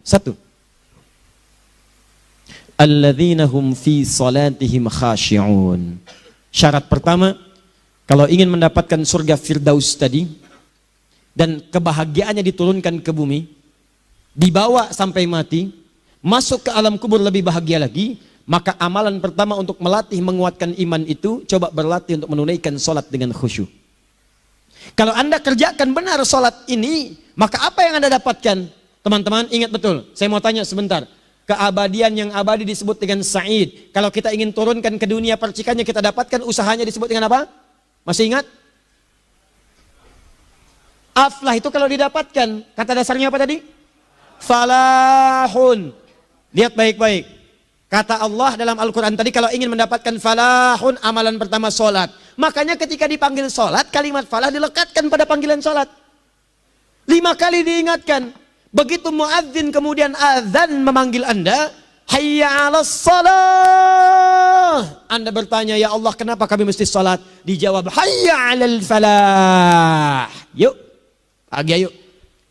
Satu, alladzina hum fi salatihim khashi'un. Syarat pertama, kalau ingin mendapatkan surga Firdaus tadi dan kebahagiaannya diturunkan ke bumi, dibawa sampai mati, masuk ke alam kubur lebih bahagia lagi, maka amalan pertama untuk melatih menguatkan iman itu, coba berlatih untuk menunaikan sholat dengan khusyuk. Kalau Anda kerjakan benar sholat ini, maka apa yang Anda dapatkan? Teman-teman ingat betul, saya mau tanya sebentar. Keabadian yang abadi disebut dengan sa'id. Kalau kita ingin turunkan ke dunia percikannya kita dapatkan, usahanya disebut dengan apa? Masih ingat? Aflah itu kalau didapatkan, kata dasarnya apa tadi? Falahun. Lihat baik-baik. Kata Allah dalam Al-Quran tadi, kalau ingin mendapatkan falahun, amalan pertama sholat. Makanya ketika dipanggil sholat, kalimat falah dilekatkan pada panggilan sholat. 5 kali diingatkan. Begitu muadzin kemudian azan memanggil Anda, hayya 'alas shalah. Anda bertanya, ya Allah kenapa kami mesti sholat? Dijawab, hayya 'alal falah. Yuk, pagi ayo.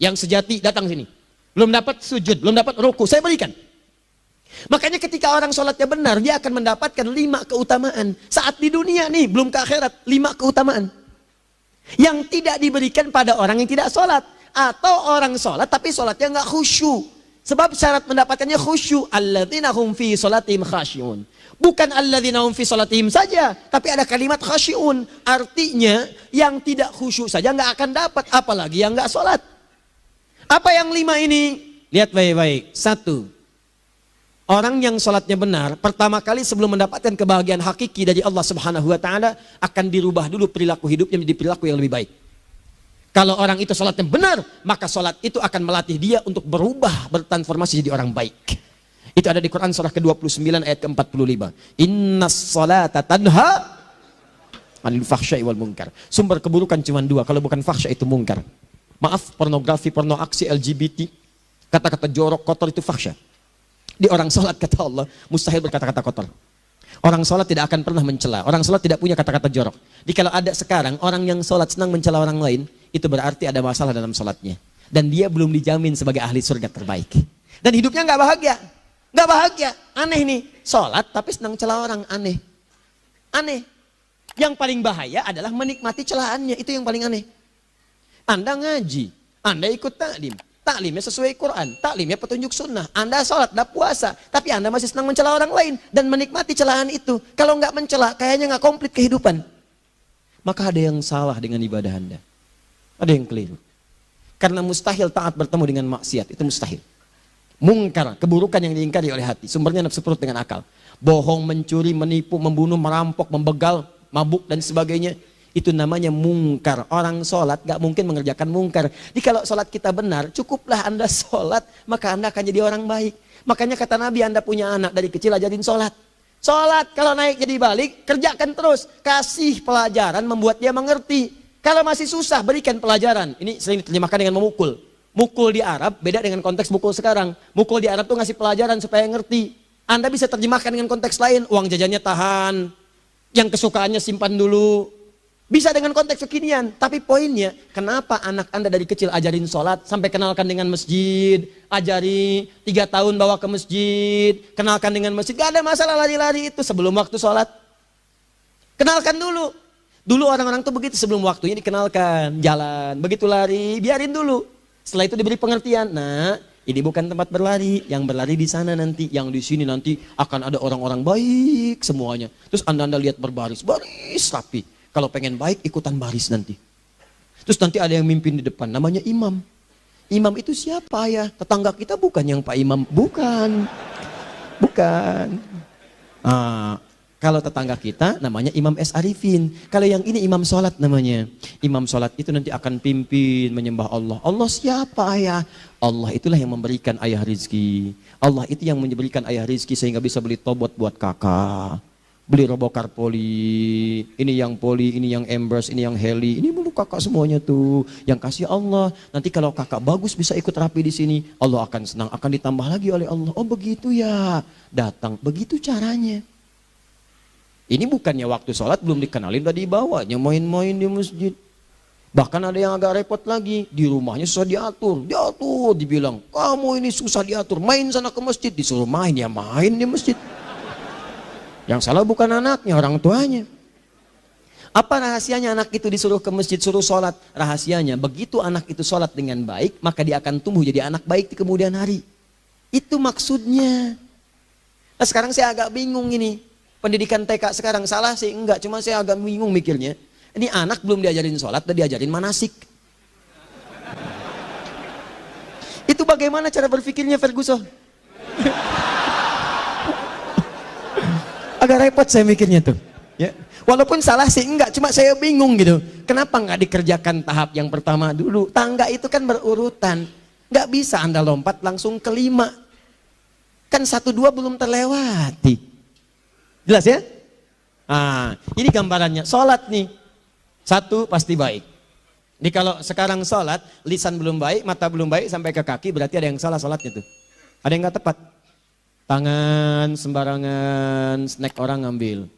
Yang sejati datang sini. Belum dapat sujud, belum dapat ruku, saya berikan. Makanya ketika orang sholatnya benar, dia akan mendapatkan 5 keutamaan. Saat di dunia nih, belum ke akhirat, 5 keutamaan. Yang tidak diberikan pada orang yang tidak sholat. Atau orang sholat tapi sholatnya nggak khusyuk. Sebab syarat mendapatkannya khusyuk. Alladzina hum fi sholatihim khasyi'un. Bukan alladzina hum fi sholatihim saja, tapi ada kalimat khasyi'un. Artinya yang tidak khusyuk saja nggak akan dapat, apalagi yang nggak sholat. Apa yang 5 ini? Lihat baik-baik. 1. Orang yang sholatnya benar, pertama kali sebelum mendapatkan kebahagiaan hakiki dari Allah Subhanahu wa Ta'ala, akan dirubah dulu perilaku hidupnya menjadi perilaku yang lebih baik. Kalau orang itu sholatnya benar, maka sholat itu akan melatih dia untuk berubah, bertransformasi jadi orang baik. Itu ada di Quran surah ke-29 ayat ke-45. Innas sholata tanha anil fahsya'i wal munkar. Sumber keburukan cuma 2, kalau bukan fahsya itu munkar. Maaf, pornografi, porno aksi, LGBT, kata-kata jorok, kotor itu fahsya. Di orang sholat kata Allah, mustahil berkata-kata kotor. Orang sholat tidak akan pernah mencela. Orang sholat tidak punya kata-kata jorok. Jadi kalau ada sekarang orang yang sholat senang mencela orang lain, itu berarti ada masalah dalam sholatnya. Dan dia belum dijamin sebagai ahli surga terbaik. Dan hidupnya nggak bahagia. Nggak bahagia. Aneh nih. Sholat tapi senang celah orang. Aneh. Aneh. Yang paling bahaya adalah menikmati celahannya. Itu yang paling aneh. Anda ngaji. Anda ikut taklim. Taklimnya sesuai Quran. Taklimnya petunjuk sunnah. Anda sholat, Anda puasa. Tapi Anda masih senang mencela orang lain. Dan menikmati celahan itu. Kalau nggak mencela, kayaknya nggak komplit kehidupan. Maka ada yang salah dengan ibadah Anda. Ada yang keliru. Karena mustahil taat bertemu dengan maksiat. Itu mustahil. Mungkar, keburukan yang diingkari oleh hati. Sumbernya nafsu perut dengan akal. Bohong, mencuri, menipu, membunuh, merampok, membegal, mabuk dan sebagainya. Itu namanya mungkar. Orang sholat gak mungkin mengerjakan mungkar. Jadi kalau sholat kita benar, cukuplah Anda sholat, maka Anda akan jadi orang baik. Makanya kata Nabi, Anda punya anak dari kecil ajarin sholat. Sholat, kalau naik jadi balik, kerjakan terus. Kasih pelajaran membuat dia mengerti. Kalau masih susah, berikan pelajaran. Ini sering diterjemahkan dengan memukul. Mukul di Arab beda dengan konteks mukul sekarang. Mukul di Arab tuh ngasih pelajaran supaya ngerti. Anda bisa terjemahkan dengan konteks lain. Uang jajannya tahan. Yang kesukaannya simpan dulu. Bisa dengan konteks kekinian. Tapi poinnya, kenapa anak Anda dari kecil ajarin sholat, sampai kenalkan dengan masjid. Ajari 3 tahun bawa ke masjid. Kenalkan dengan masjid. Gak ada masalah lari-lari itu sebelum waktu sholat. Kenalkan dulu. Dulu orang-orang tuh begitu, sebelum waktunya dikenalkan, jalan, begitu lari, biarin dulu. Setelah itu diberi pengertian, nah ini bukan tempat berlari, yang berlari di sana nanti, yang di sini nanti akan ada orang-orang baik semuanya. Terus anda lihat berbaris, baris rapi. Kalau pengen baik ikutan baris nanti. Terus nanti ada yang mimpin di depan, namanya imam. Imam itu siapa ya? Tetangga kita bukan yang Pak Imam, bukan. Kalau tetangga kita namanya Imam S. Arifin. Kalau yang ini imam sholat namanya. Imam sholat itu nanti akan pimpin menyembah Allah. Allah siapa ya? Allah itulah yang memberikan ayah rizki. Allah itu yang memberikan ayah rizki sehingga bisa beli tobot buat kakak. Beli robokar poli. Ini yang poli, ini yang embers, ini yang heli. Ini mulu kakak semuanya tuh. Yang kasih Allah. Nanti kalau kakak bagus bisa ikut rapi di sini. Allah akan senang, akan ditambah lagi oleh Allah. Oh begitu ya. Datang, begitu caranya. Ini bukannya waktu sholat belum dikenalin udah dibawanya main-main di masjid. Bahkan ada yang agak repot lagi, di rumahnya susah diatur, dibilang, kamu ini susah diatur, main sana ke masjid, disuruh main, ya main di masjid. Yang salah bukan anaknya, orang tuanya. Apa rahasianya anak itu disuruh ke masjid, suruh sholat? Rahasianya, begitu anak itu sholat dengan baik, maka dia akan tumbuh jadi anak baik di kemudian hari. Itu maksudnya. Nah, sekarang saya agak bingung ini, pendidikan TK sekarang salah sih? Enggak, cuma saya agak bingung mikirnya. Ini anak belum diajarin sholat, udah diajarin manasik. Itu bagaimana cara berpikirnya Ferguson? Agak repot saya mikirnya tuh. Ya. Walaupun salah sih enggak, cuma saya bingung gitu. Kenapa nggak dikerjakan tahap yang pertama dulu? Tangga itu kan berurutan. Nggak bisa Anda lompat langsung ke 5. Kan 1, 2 belum terlewati. Jelas ya? Nah, ini gambarannya. Sholat nih. 1 pasti baik. Jadi kalau sekarang sholat, lisan belum baik, mata belum baik, sampai ke kaki, berarti ada yang salah sholatnya tuh. Ada yang nggak tepat. Tangan sembarangan, snack orang ngambil.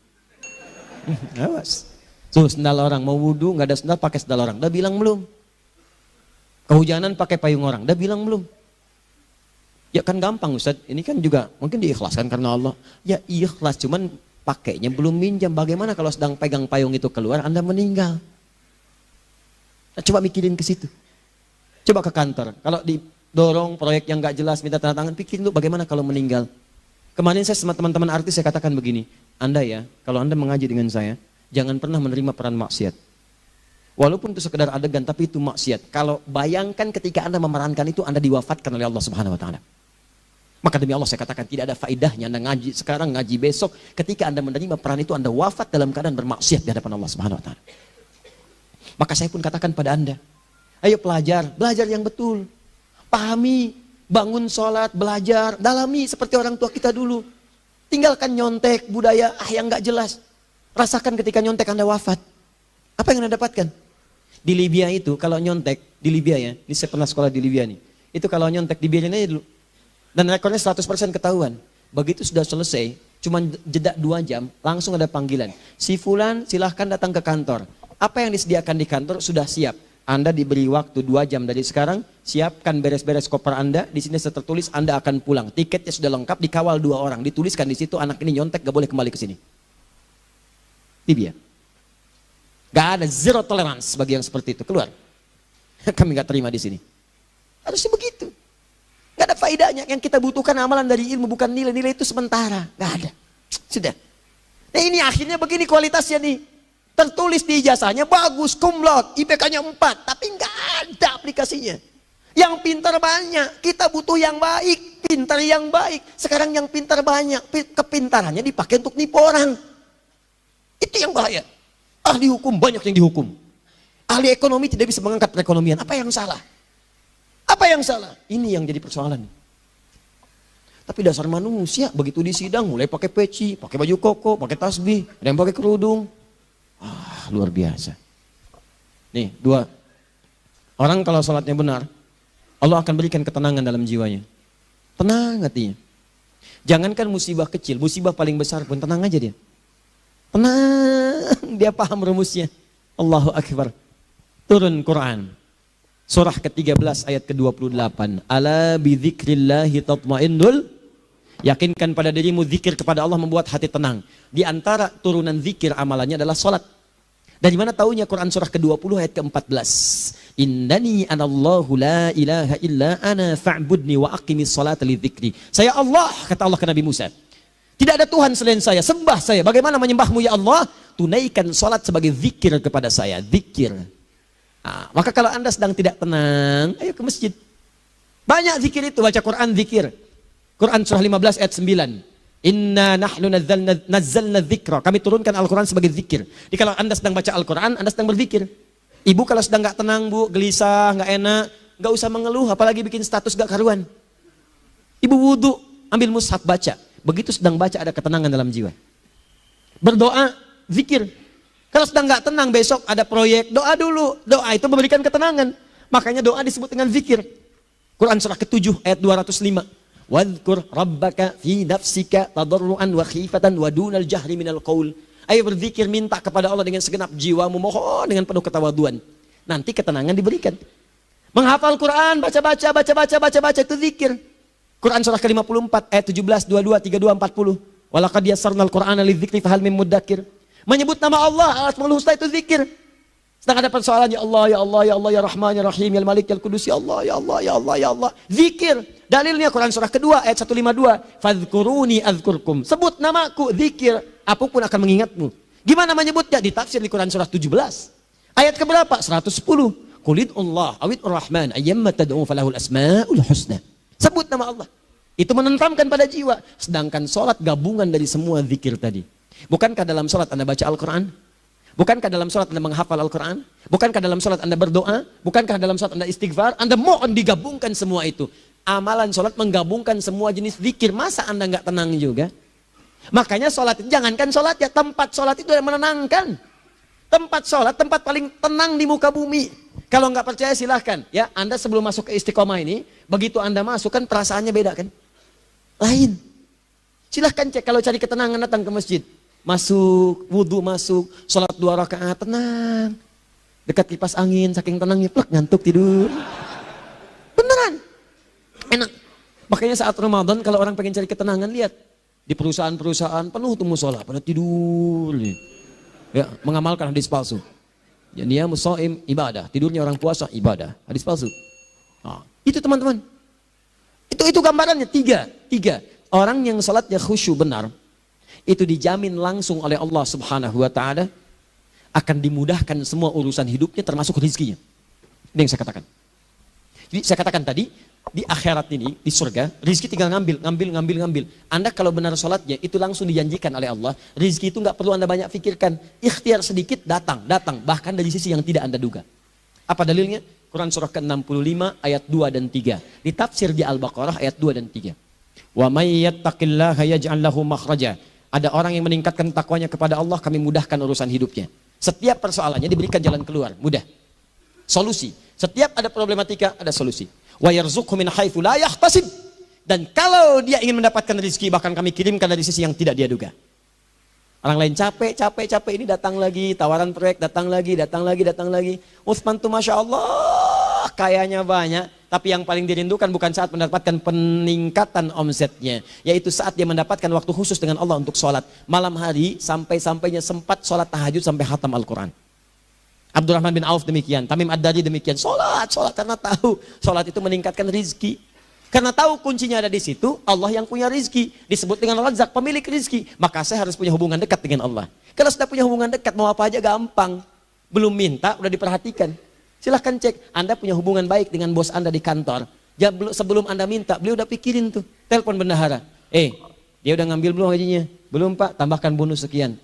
Awas. Tuh sendal orang, mau wudhu nggak ada sendal, pakai sendal orang. Udah bilang belum? Kehujanan pakai payung orang. Udah bilang belum? Ya kan gampang Ustaz. Ini kan juga mungkin diikhlaskan karena Allah. Ya ikhlas, cuman pakainya belum minjam. Bagaimana kalau sedang pegang payung itu keluar, Anda meninggal? Nah, coba mikirin ke situ. Coba ke kantor. Kalau didorong proyek yang nggak jelas, minta tanda tangan, pikirin dulu bagaimana kalau meninggal. Kemarin saya sama teman-teman artis saya katakan begini, Anda ya, kalau Anda mengaji dengan saya, jangan pernah menerima peran maksiat. Walaupun itu sekedar adegan, tapi itu maksiat. Kalau bayangkan ketika Anda memerankan itu, Anda diwafatkan oleh Allah Subhanahu Wa Taala. Maka demi Allah saya katakan tidak ada faedahnya Anda ngaji sekarang, ngaji besok. Ketika Anda menerima peran itu, Anda wafat dalam keadaan bermaksiat di hadapan Allah Subhanahu Wa Taala. Maka saya pun katakan pada Anda, ayo belajar yang betul. Pahami, bangun sholat, belajar, dalami seperti orang tua kita dulu. Tinggalkan nyontek, budaya yang nggak jelas. Rasakan ketika nyontek Anda wafat. Apa yang Anda dapatkan? Di Libya itu, kalau nyontek, di Libya ya, ini saya pernah sekolah di Libya nih. Itu kalau nyontek, dibiarin aja dulu. Dan rekornya 100% ketahuan. Begitu sudah selesai, cuma jeda 2 jam, langsung ada panggilan. Si Fulan silahkan datang ke kantor. Apa yang disediakan di kantor sudah siap. Anda diberi waktu 2 jam dari sekarang, siapkan beres-beres koper Anda, di sini tertulis Anda akan pulang. Tiketnya sudah lengkap, dikawal 2 orang. Dituliskan di situ, anak ini nyontek, gak boleh kembali ke sini. Libya. Gak ada, zero tolerance bagi yang seperti itu. Keluar. Kami gak terima di sini. Harusnya begitu. Gak ada faedahnya. Yang kita butuhkan amalan dari ilmu, bukan nilai-nilai itu sementara. Gak ada. Sudah. Nah ini akhirnya begini kualitasnya nih. Tertulis di ijazahnya bagus, cum laude, IPK-nya 4. Tapi gak ada aplikasinya. Yang pintar banyak. Kita butuh yang baik. Pintar yang baik. Sekarang yang pintar banyak. Kepintarannya dipakai untuk nipu orang. Itu yang bahaya. Ahli hukum banyak yang dihukum. Ahli ekonomi tidak bisa mengangkat perekonomian. Apa yang salah? Apa yang salah? Ini yang jadi persoalan. Tapi dasar manusia, begitu di sidang mulai pakai peci, pakai baju koko, pakai tasbih, ada yang pakai kerudung. Luar biasa. Nih, 2. Orang kalau sholatnya benar, Allah akan berikan ketenangan dalam jiwanya. Tenang hatinya. Jangankan musibah kecil, musibah paling besar pun tenang aja dia. Tenang, dia paham rumusnya. Allahu Akbar. Turun Quran. Surah ke-13 ayat ke-28. Ala bidzikrillahi tatmainnul. Yakinkan pada dirimu zikir kepada Allah membuat hati tenang. Di antara turunan zikir amalannya adalah salat. Dari mana taunya Quran surah ke-20 ayat ke-14. Innani anallahu la ilaha illa ana fa'budni wa aqimis salata li dzikri. Saya Allah, kata Allah ke Nabi Musa. Tidak ada Tuhan selain saya, sembah saya. Bagaimana menyembahmu ya Allah? Tunaikan salat sebagai zikir kepada saya. Zikir. Nah, maka kalau Anda sedang tidak tenang, ayo ke masjid. Banyak zikir itu, baca Quran zikir. Quran surah 15 ayat 9. Inna nahnu nazzalna dzikra. Kami turunkan Al-Quran sebagai zikir. Jadi kalau Anda sedang baca Al-Quran, Anda sedang berzikir. Ibu kalau sedang nggak tenang, Bu, gelisah, nggak enak, nggak usah mengeluh, apalagi bikin status gak karuan. Ibu wudu, ambil mushaf baca. Begitu sedang baca ada ketenangan dalam jiwa. Berdoa, zikir. Kalau sedang nggak tenang besok ada proyek, doa dulu. Doa itu memberikan ketenangan. Makanya doa disebut dengan zikir. Quran surah ke-7 ayat 205. Wadhkur rabbaka fi nafsika tadarruan wa khifatan wa dunal jahri minal qaul. Ayo berzikir, minta kepada Allah dengan segenap jiwamu, mohon dengan penuh ketawaduan. nanti ketenangan diberikan. Menghafal Quran, baca-baca itu zikir. Quran surah ke-54 ayat 17, 22, 32, 40. Walaqad yassarnal Qur'ana lidzikri fahal mim mudzakir. Menyebut nama Allah, Asmaul Husna itu zikir. Sedang ada persoalan, ya Allah, ya Allah, ya Allah, ya Rahman, ya Rahim, ya Malik, ya Kudus, ya Allah, ya Allah, ya Allah, ya Allah. Zikir. Dalilnya Quran surah kedua ayat 152. Fadhkuruni azkurkum. Sebut namaku, zikir. Apapun akan mengingatmu. Gimana menyebutnya? Ditafsir di Quran surah 17. Ayat keberapa? 110. Qulid Allah, awid Rahman, ayyamma tad'u falahul asma'ul husna. Sebut nama Allah. Itu menentamkan pada jiwa. Sedangkan sholat gabungan dari semua zikir tadi. Bukankah dalam sholat Anda baca Al-Quran? Bukankah dalam sholat Anda menghafal Al-Quran? Bukankah dalam sholat Anda berdoa? Bukankah dalam sholat Anda istighfar? Anda mohon digabungkan semua itu. Amalan sholat menggabungkan semua jenis zikir. Masa Anda nggak tenang juga? Makanya sholat itu, jangankan sholat ya, tempat sholat itu yang menenangkan. Tempat sholat, tempat paling tenang di muka bumi. Kalau nggak percaya silahkan. Ya, Anda sebelum masuk ke Istiqomah ini, begitu Anda masuk kan perasaannya beda kan? Lain. Silahkan cek kalau cari ketenangan datang ke masjid. Masuk, wudhu masuk, sholat 2 rakaat, tenang. Dekat kipas angin, saking tenangnya, plek, ngantuk tidur. Beneran. Enak. Makanya saat Ramadan kalau orang pengen cari ketenangan, lihat. Di perusahaan-perusahaan penuh tuh musola, pada tidur. Ya, mengamalkan hadis palsu. Ya, dia musoim ibadah, tidurnya orang puasa ibadah, hadis palsu. Nah, itu teman-teman. Itu gambarannya tiga. Orang yang sholatnya khusyuk benar, itu dijamin langsung oleh Allah Subhanahu wa Ta'ala akan dimudahkan semua urusan hidupnya termasuk rezekinya. Ini yang saya katakan. Jadi saya katakan tadi, di akhirat ini, di surga, rezeki tinggal ngambil. Anda kalau benar sholatnya, itu langsung dijanjikan oleh Allah. Rezeki itu nggak perlu Anda banyak pikirkan. Ikhtiar sedikit, datang. Bahkan dari sisi yang tidak Anda duga. Apa dalilnya? Quran surah ke-65 ayat 2 dan 3. Ditafsir di Al-Baqarah ayat 2 dan 3. Wa may yattaqillaha yaj'al lahu makhraja. Ada orang yang meningkatkan takwanya kepada Allah, kami mudahkan urusan hidupnya. Setiap persoalannya diberikan jalan keluar, mudah. Solusi. Setiap ada problematika, ada solusi. Wa yarzuqhu min haitsu la yahtasib. Dan kalau dia ingin mendapatkan rezeki, bahkan kami kirimkan dari sisi yang tidak dia duga. Orang lain capek ini datang lagi, tawaran proyek datang lagi. Utsman tuh Masya Allah, kayanya banyak. Tapi yang paling dirindukan bukan saat mendapatkan peningkatan omsetnya. Yaitu saat dia mendapatkan waktu khusus dengan Allah untuk sholat. Malam hari sampai-sampainya sempat sholat tahajud sampai khatam Al-Quran. Abdurrahman bin Auf demikian, Tamim Ad-Dari demikian. Sholat karena tahu sholat itu meningkatkan rizki. Karena tahu kuncinya ada di situ, Allah yang punya rizki. Disebut dengan Razak, pemilik rizki. Maka saya harus punya hubungan dekat dengan Allah. Kalau sudah punya hubungan dekat, mau apa aja gampang. Belum minta, udah diperhatikan. Silahkan cek, Anda punya hubungan baik dengan bos Anda di kantor. Sebelum Anda minta, beliau udah pikirin tuh. Telepon bendahara. Dia udah ngambil belum gajinya? Belum Pak, tambahkan bonus sekian.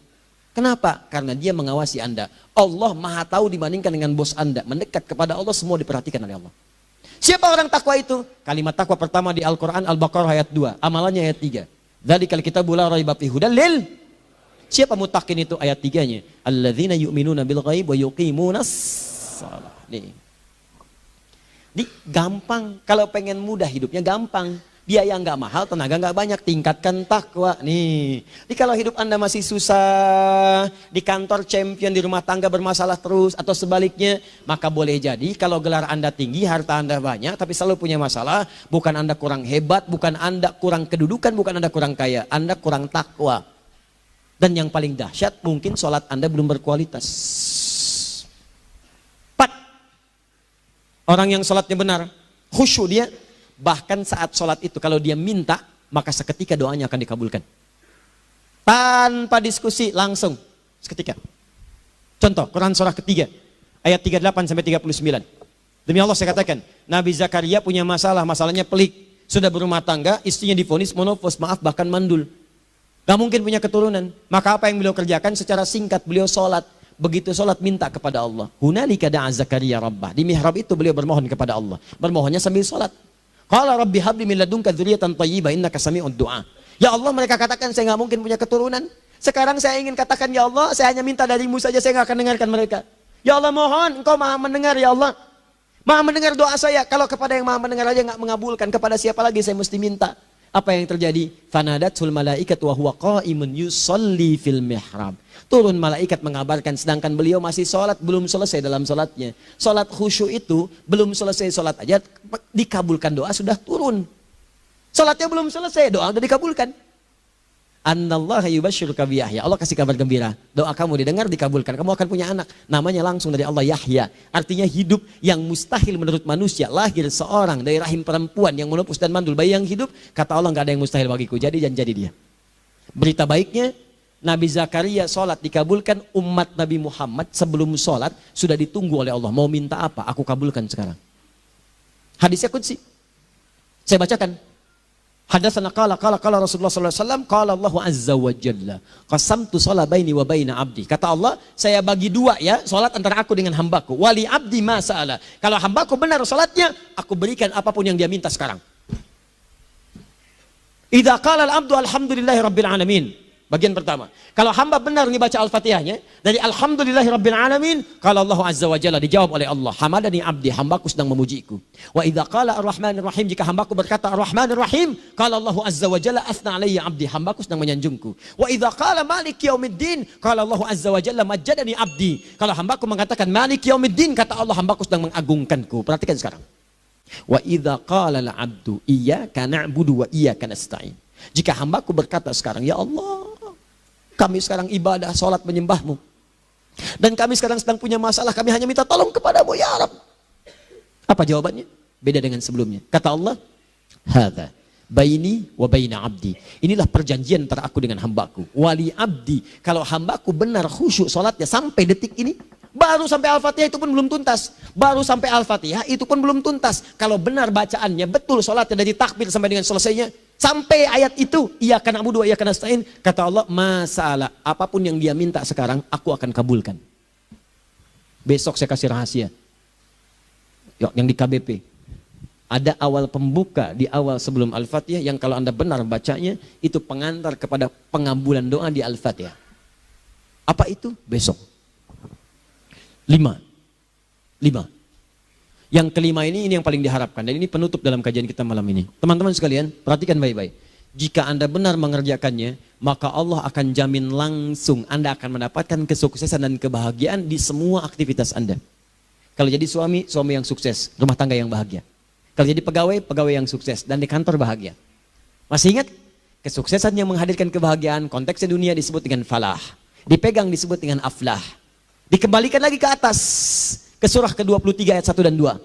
Kenapa? Karena dia mengawasi Anda. Allah maha tahu dibandingkan dengan bos Anda. Mendekat kepada Allah, semua diperhatikan oleh Allah. Siapa orang takwa itu? Kalimat takwa pertama di Al-Quran, Al-Baqarah ayat 2. Amalannya ayat 3. Dzalikal kitabu la raiba fihi hudal lil. Siapa mutakin itu? Ayat 3-nya. Alladzina yu'minuna bil ghaib wa yuqimunas shalah. Nih. Gampang. Kalau pengen mudah hidupnya gampang. Biaya nggak mahal, tenaga nggak banyak. Tingkatkan takwa. Nih. Jadi kalau hidup Anda masih susah, di kantor champion, di rumah tangga bermasalah terus, atau sebaliknya, maka boleh jadi kalau gelar Anda tinggi, harta Anda banyak, tapi selalu punya masalah, bukan Anda kurang hebat, bukan Anda kurang kedudukan, bukan Anda kurang kaya, Anda kurang takwa. Dan yang paling dahsyat, mungkin sholat Anda belum berkualitas. Orang yang sholatnya benar, khusyuk dia, bahkan saat sholat itu kalau dia minta, maka seketika doanya akan dikabulkan. Tanpa diskusi, langsung, seketika. Contoh, Quran surah ketiga, ayat 38 sampai 39. Demi Allah saya katakan, Nabi Zakaria punya masalah, masalahnya pelik. Sudah berumah tangga, istrinya divonis monofos, maaf bahkan mandul. Gak mungkin punya keturunan. Maka apa yang beliau kerjakan? Secara singkat beliau sholat. Begitu sholat minta kepada Allah. Hunalika da'a Zakaria rabbah. Di mihrab itu beliau bermohon kepada Allah. Bermohonnya sambil sholat. Qala rabbi habli min ladunka dzurriyyatan thayyibah innaka sami'ud du'a. Ya Allah, mereka katakan saya nggak mungkin punya keturunan. Sekarang saya ingin katakan ya Allah, saya hanya minta darimu saja, saya nggak akan dengarkan mereka. Ya Allah mohon, engkau maha mendengar ya Allah. Maha mendengar doa saya. Kalau kepada yang maha mendengar aja nggak mengabulkan, kepada siapa lagi saya mesti minta? Apa yang terjadi? Fanadatul malaikat wa huwa qa'imun yusalli fil mihrab. Turun malaikat mengabarkan, sedangkan beliau masih sholat, belum selesai dalam sholatnya. Sholat khusyuk itu, belum selesai sholat aja, dikabulkan doa sudah turun. Sholatnya belum selesai, doa sudah dikabulkan. Annallaha yubashshiruka bi Yahya. Allah kasih kabar gembira. Doa kamu didengar, dikabulkan. Kamu akan punya anak. Namanya langsung dari Allah Yahya. Artinya hidup yang mustahil menurut manusia. Lahir seorang dari rahim perempuan yang menepus dan mandul. Bayi yang hidup, kata Allah nggak ada yang mustahil bagiku. Jadi dan jadi dia. Berita baiknya, Nabi Zakaria sholat dikabulkan. Umat Nabi Muhammad sebelum sholat sudah ditunggu oleh Allah. Mau minta apa? Aku kabulkan sekarang. Hadisnya qudsi. Saya bacakan. Hadatsana qala Rasulullah sallallahu alaihi wasallam qala Allah azza wa jalla qasamtu shalah baini wa baina abdi. Kata Allah, saya bagi dua ya salat antara aku dengan hambaku. Wali abdi ma sa'ala. Kalau hambaku benar salatnya, aku berikan apapun yang dia minta sekarang. Idza qala al-abdu alhamdulillahi rabbil alamin. Bagian pertama. Kalau hamba benar membaca Al-Fatihahnya dari alhamdulillahi rabbil alamin, kalau Allah azza wa jalla dijawab oleh Allah, hamadani abdi, hambaku sedang memujiku. Wa idza qala ar-rahmanir rahim, jika hambaku berkata ar-rahmanir rahim, kalau Allah azza wa jalla asna alayya abdi, hambaku sedang menyanjungku. Wa idza qala maliki yaumiddin, kalau Allah azza wa jalla majjadani abdi, kalau hambaku mengatakan maliki yaumiddin, kata Allah hambaku sedang mengagungkanku. Perhatikan sekarang. Wa idza qala al-abdu iyyaka na'budu wa iyyaka nasta'in. Jika hambaku berkata sekarang, ya Allah, kami sekarang ibadah, sholat menyembahmu. Dan kami sekarang sedang punya masalah, kami hanya minta tolong kepadamu, ya Rabb. Apa jawabannya? Beda dengan sebelumnya. Kata Allah, hadza baini wa baina abdi. Inilah perjanjian antara aku dengan hambaku. Wali abdi, kalau hambaku benar khusyuk sholatnya sampai detik ini, baru sampai Al-Fatihah itu pun belum tuntas. Baru sampai Al-Fatihah itu pun belum tuntas. Kalau benar bacaannya, betul sholatnya dari takbir sampai dengan selesainya, sampai ayat itu, iyyaka na'budu wa iyyaka nasta'in, kata Allah, masalah apapun yang dia minta sekarang, aku akan kabulkan. Besok saya kasih rahasia. Yuk, yang di KBP. Ada awal pembuka di awal sebelum Al-Fatihah yang kalau Anda benar bacanya, itu pengantar kepada pengabulan doa di Al-Fatihah. Apa itu? Besok. 5. Yang kelima ini yang paling diharapkan, dan ini penutup dalam kajian kita malam ini. Teman-teman sekalian, perhatikan baik-baik. Jika Anda benar mengerjakannya, maka Allah akan jamin langsung Anda akan mendapatkan kesuksesan dan kebahagiaan di semua aktivitas Anda. Kalau jadi suami, suami yang sukses, rumah tangga yang bahagia. Kalau jadi pegawai, pegawai yang sukses, dan di kantor bahagia. Masih ingat? Kesuksesan yang menghadirkan kebahagiaan, konteksnya dunia disebut dengan falah. Dipegang disebut dengan aflah. Dikembalikan lagi ke atas, ke surah ke-23 ayat 1 dan 2.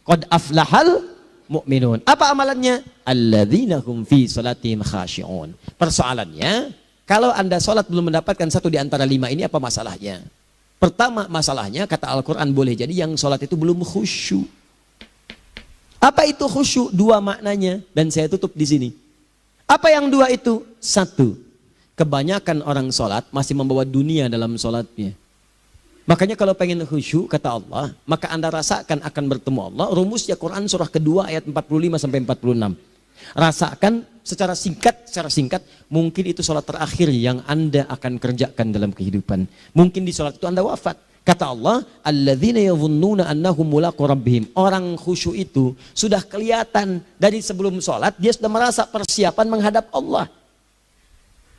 Qad aflahal mu'minun. Apa amalannya? Alladzina hum fi salatihim khashi'un. Persoalannya, kalau Anda sholat belum mendapatkan satu di antara 5 ini, apa masalahnya? Pertama masalahnya, kata Al-Quran, boleh jadi yang sholat itu belum khusyuk. Apa itu khusyuk? 2 maknanya, dan saya tutup di sini. Apa yang 2 itu? 1, kebanyakan orang sholat masih membawa dunia dalam sholatnya. Makanya kalau pengen khusyuk, kata Allah, maka Anda rasakan akan bertemu Allah. Rumusnya Quran surah kedua ayat 45 sampai 46. Rasakan secara singkat, mungkin itu sholat terakhir yang Anda akan kerjakan dalam kehidupan. Mungkin di sholat itu Anda wafat. Kata Allah, alladzina yadhunnuna annahum mulaqu rabbihim. Orang khusyuk itu sudah kelihatan dari sebelum sholat, dia sudah merasa persiapan menghadap Allah.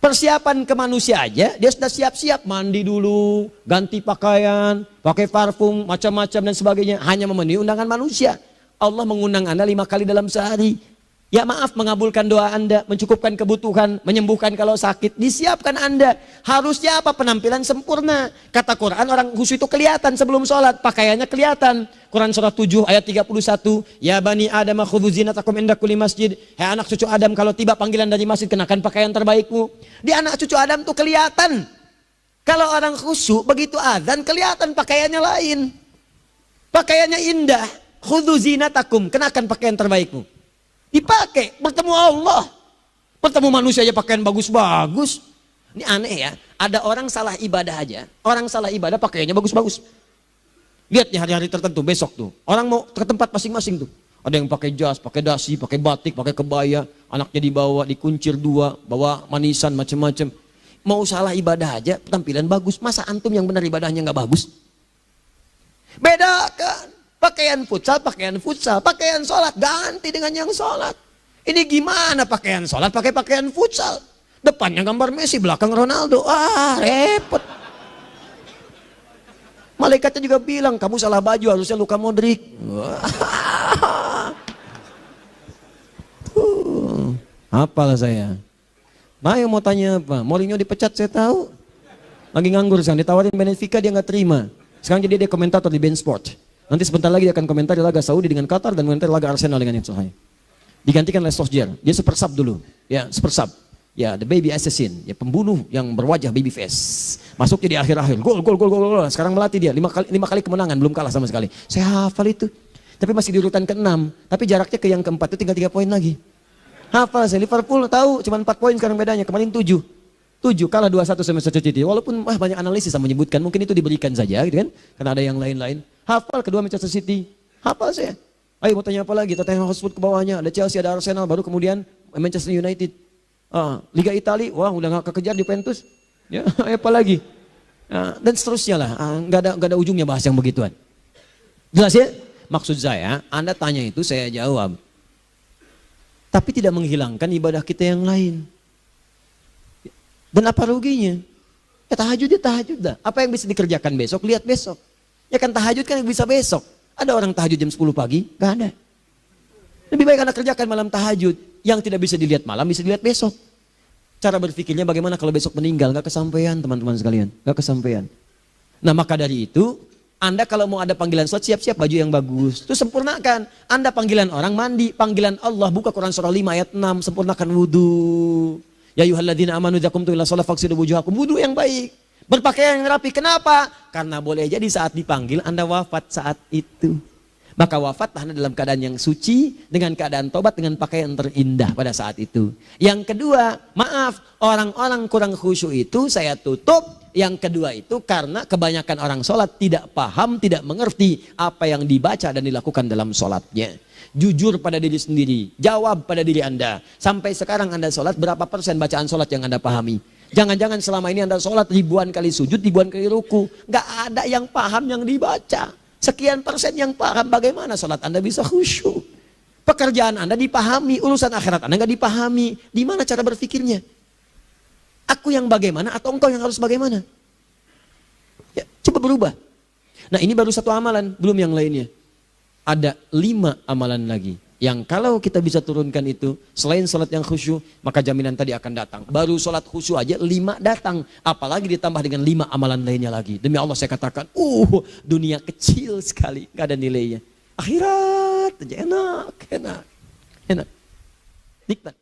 Persiapan ke manusia aja, dia sudah siap-siap mandi dulu, ganti pakaian, pakai parfum, macam-macam dan sebagainya. Hanya memenuhi undangan manusia. Allah mengundang Anda 5 kali dalam sehari. Ya maaf, mengabulkan doa Anda, mencukupkan kebutuhan, menyembuhkan kalau sakit. Disiapkan Anda. Harusnya apa? Penampilan sempurna. Kata Quran, orang khusyuk itu kelihatan sebelum sholat. Pakaiannya kelihatan. Quran surah 7 ayat 31. Ya bani Adam khudhu zinatakum inda kulli masjid. Hai anak cucu Adam, kalau tiba panggilan dari masjid, kenakan pakaian terbaikmu. Di anak cucu Adam tuh kelihatan. Kalau orang khusyuk, begitu azan kelihatan pakaiannya lain. Pakaiannya indah. Khudhu zinatakum, kenakan pakaian terbaikmu. Dipakai, bertemu Allah. Bertemu manusia aja pakaian bagus-bagus. Ini aneh ya, ada orang salah ibadah aja. Orang salah ibadah pakaiannya bagus-bagus. Lihat nih hari-hari tertentu, besok tuh. Orang mau ke tempat masing-masing tuh. Ada yang pakai jas, pakai dasi, pakai batik, pakai kebaya. Anaknya dibawa, dikuncir 2, bawa manisan macam-macam. Mau salah ibadah aja, tampilan bagus. Masa antum yang benar ibadahnya nggak bagus? Bedakan. Pakaian futsal, pakaian sholat, ganti dengan yang sholat. Ini gimana pakaian sholat, pakai pakaian futsal. Depannya gambar Messi, belakang Ronaldo. Ah, repot. Malaikatnya juga bilang, kamu salah baju, harusnya Luka Modric. Apalah saya. Nah, yang mau tanya apa? Mourinho dipecat saya tahu. Lagi nganggur sekarang, ditawarin Benfica dia nggak terima. Sekarang jadi dia komentator di BeIN Sport. Nanti sebentar lagi dia akan komentar di laga Saudi dengan Qatar dan komentar laga Arsenal dengan Ipswich. Digantikan oleh Solskjaer. Dia super sub dulu. Ya, super sub. Ya, the baby assassin. Ya, pembunuh yang berwajah baby face. Masuk jadi akhir-akhir. Gol. Sekarang melatih dia. 5 kali kemenangan. Belum kalah sama sekali. Saya hafal itu. Tapi masih di urutan ke-6. Tapi jaraknya ke yang ke-4 itu tinggal 3 poin lagi. Hafal saya. Liverpool tahu. Cuma 4 poin sekarang bedanya. Kemarin 7 kalah 2-1 sama Manchester City. Walaupun banyak analisis yang menyebutkan. Mungkin itu diberikan saja gitu kan. Karena ada yang lain-lain. Hafal kedua Manchester City. Hafal saya. Ayo mau tanya apa lagi? Tottenham Hotspur ke bawahnya. Ada Chelsea, ada Arsenal. Baru kemudian Manchester United. Liga Italia, wah udah gak kekejar Juventus. Ya, apa lagi? Dan seterusnya lah. Gak ada ujungnya bahas yang begituan. Jelas ya? Maksud saya, Anda tanya itu saya jawab. Tapi tidak menghilangkan ibadah kita yang lain. Dan apa ruginya? Ya tahajud dah. Apa yang bisa dikerjakan besok, lihat besok. Ya kan tahajud kan bisa besok. Ada orang tahajud jam 10 pagi? Gak ada. Lebih baik Anda kerjakan malam tahajud. Yang tidak bisa dilihat malam, bisa dilihat besok. Cara berpikirnya bagaimana kalau besok meninggal? Gak kesampaian teman-teman sekalian. Gak kesampaian. Nah maka dari itu, Anda kalau mau ada panggilan sholat, siap-siap baju yang bagus. Itu sempurnakan. Anda panggilan orang mandi, panggilan Allah. Buka Quran surah 5 ayat 6, sempurnakan wudhu. Ya ayyuhalladzina amanu idza qumtum ila shalah faghsilu wujuhakum. Wudhu yang baik. Berpakaian yang rapi. Kenapa? Karena boleh jadi saat dipanggil Anda wafat saat itu. Maka wafatlah Anda dalam keadaan yang suci, dengan keadaan tobat, dengan pakaian terindah pada saat itu. Yang kedua, maaf, orang-orang kurang khusyuk itu saya tutup. Yang kedua itu karena kebanyakan orang sholat tidak paham, tidak mengerti apa yang dibaca dan dilakukan dalam sholatnya. Jujur pada diri sendiri, jawab pada diri Anda. Sampai sekarang Anda sholat, berapa persen bacaan sholat yang Anda pahami? Jangan-jangan selama ini Anda sholat ribuan kali sujud, ribuan kali ruku. Gak ada yang paham yang dibaca. Sekian persen yang paham, bagaimana sholat Anda bisa khusyuk. Pekerjaan Anda dipahami, urusan akhirat Anda gak dipahami. Di mana cara berpikirnya? Aku yang bagaimana atau engkau yang harus bagaimana? Ya, coba berubah. Nah ini baru satu amalan, belum yang lainnya. Ada 5 amalan lagi. Yang kalau kita bisa turunkan itu, selain sholat yang khusyuk, maka jaminan tadi akan datang. Baru sholat khusyuk aja 5 datang. Apalagi ditambah dengan 5 amalan lainnya lagi. Demi Allah saya katakan, dunia kecil sekali, gak ada nilainya. Akhirat aja enak. Nikmat.